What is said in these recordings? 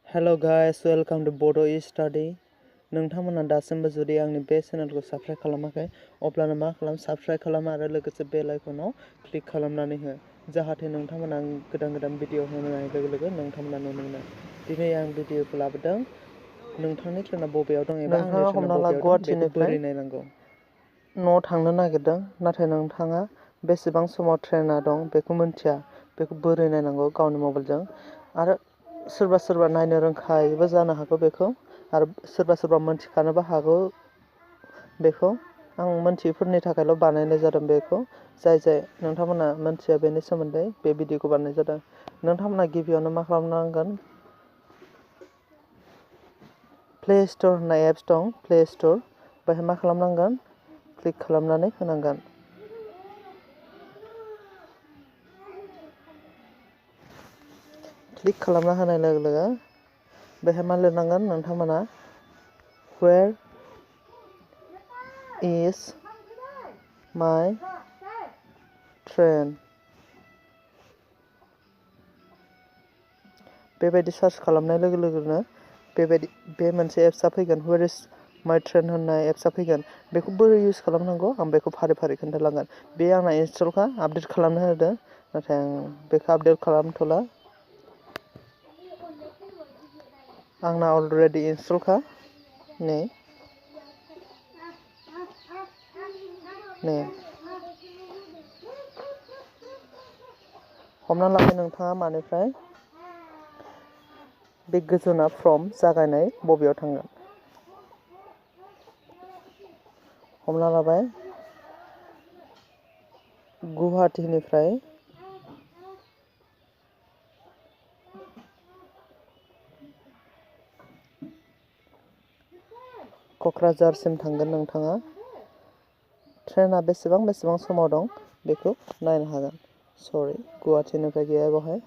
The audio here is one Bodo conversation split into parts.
हेलो गाइस, वेलकाम टू बड' स्टाडि। नोंथांमोना दासिमबो जुदि आंनि बे चेनेलखौ साबस्क्राइब खालामाखै अब्लानो मा खालाम, साबस्क्राइब खालाम आरो लोगोसे बेल आइकनाव क्लिक खालामनानै हो, जाहाथे नोंथांमोना आं गोदान भिडिअ होनाय लोगो लोगो नोंथांमोना नुनो मोनो। दिनै आं भिडिअखौ लाबोदों नोंथांनि ट्रेना बबेयाव दं एबा आंनि ट्रेना बबेयाव दं बेखौ बोरै नायनांगौ। न'आव थांनो नागिरदों, नाथाय नोंथाङा बेसेबां समाव ट्रेना दं बेखौ मिन्थिया, बेखौ बोरै नायनांगौ गावनि मबाइलजों। आरो सोरबा नायनो रोंखायैबो जानो हागौ बेखौ, आरो सोरबा मोनथिखानोबो हागौ बेखौ। आं मोनथियैफोरनि थाखायल' बानायनाय जादों बेखौ। जाय नोंथांमोना मोनथिया बेनि सोमोन्दै बे भिडिअखौ बानायनाय जादों। नोंथांमोना गिबियावनो मा खालामनांगोन, प्ले स्ट'र होननाय एप्स दं, प्ले स्ट'र, बेहाय मा खालामनांगोन, क्लिक खालामनानै होनांगोन। क्लिक खालामना होनाय लोगो लोगो बेहाय मा लिरनांगोन नोंथांमोना, वेर इज माय ट्रेन। बेबायदि सार्च खालामनाय लोगो लोगोनो बे मोनसे एप्सआ फैगोन, वेर इज माय ट्रेन होननाय एप्सआ फैगोन। बेखौ बोरै इउज खालामनांगौ आं बेखौ फारि खोन्थालांगोन। बे आंना इनस्टलखा, आपडेट खालामनो होदों, नाथाय आं बेखौ आपडेट खालामथ'ला। आंना अलरेडि इनस्टलखा। नै हमना लाबाय नोंथाङा मानिफ्राय बे गोजोना फ्रम जागायनाय बबेयाव थांगोन। हमना लाबाय गुवाहाटीनिफ्राय क'क्राझारसिम थांगोन नोंथाङा। ट्रेना बेसेबां समाव दं बेखौ नायनो हागोन। सरि, गुवाहाटीनिफ्राय गैया बेवहाय।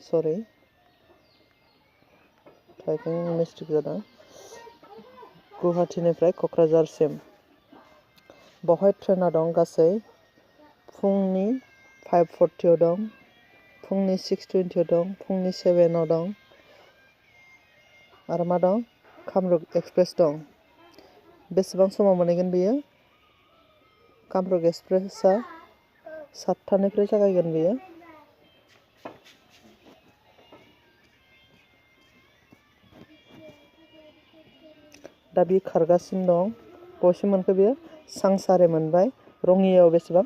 सरि, टाइपिं मिस्टेक जादों। गुवाहाटीनिफ्राय क'क्राझारसिम बेवहाय ट्रेना दं गासै फुंनि 5:40 दं, फुंनि 6:20 दं, फुंनि 7 दं, आरो मा दं, कामरुप एक्सप्रेस दं। बेसेबां समाव मोनहैगोन बेयो? कामरुप एक्सप्रेसआ 7टानिफ्राय जागायगोन बेयो। दा बेयो खारगासिनो दं। बबेसिम मोनखो बेयो? सांसारे मोनबाय। रङियायाव बेसेबां?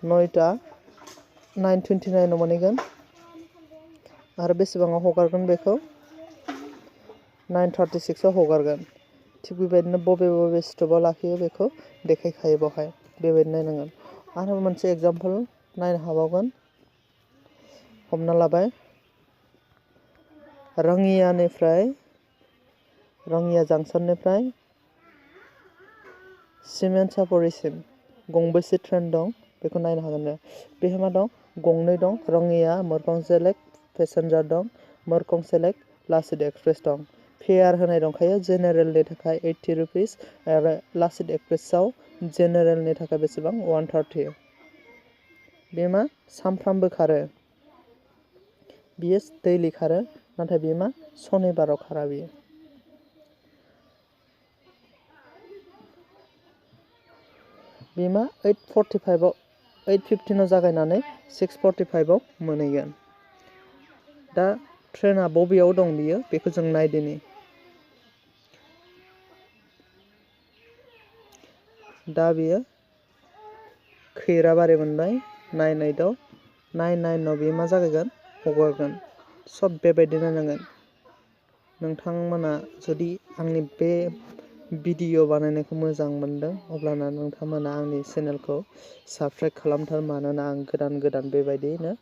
9:29 मोनहैगोन। आरो बेसेबाङाव हगारगोन बेखौ? 9:36 हगारगोन। थिग बेबायदिनो बबे स्टपआव लाखियो बेखौ देखायखायो बेवहाय। बेबायदि नायनांगोन। आरो मोनसे एग्जाम्पल नायनो हाबावगोन। हमना लाबाय रङिया जांक्सननिफ्राय सिमेन्ट-सापरिसिम गंबेसे ट्रेन दं बेखौ नायनो हागोन। बेहाय मा दं? गंनै दं। रङिया मरखंसेलेक पेसेन्जार दं, मरखंसेलेक लाचित एक्सप्रेस दं। फेयार होनाय दंखायो। जेनेरेलनि थाखाय 80 रुपिस आरो लाचित एक्सप्रेसआव जेनेरेलनि थाखाय बेसेबां? 130। बे मा? सानफ्रामबो खारो। बियो दैलि खारो, नाथाय बे मा? सनिबाराव खारा बियो। बे मा? 8:15 जागायनानै 6:45 मोनहैगोन। दा ट्रेना बबेयाव दं बियो बेखौ जों नायदिनि। दा बियो खैराबारि मोनबाय। 9:09 बेयो मा जागायगोन? हगारगोन। सब बेबायदि नायनांगोन। नोंथांमोना जुदि आंनि बे भिडिअ बानायनायखौ मोजां मोनदों अब्लाना नोंथांमोना आंनि चेनेलखौ साबस्क्राइब खालामथार, मानोना आं गोदान बेबायदिनो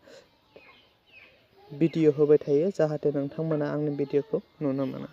भिडिअ होबाय थायो, जाहाथे नोंथांमोना आंनि भिडिअखौ नुनो मोनो।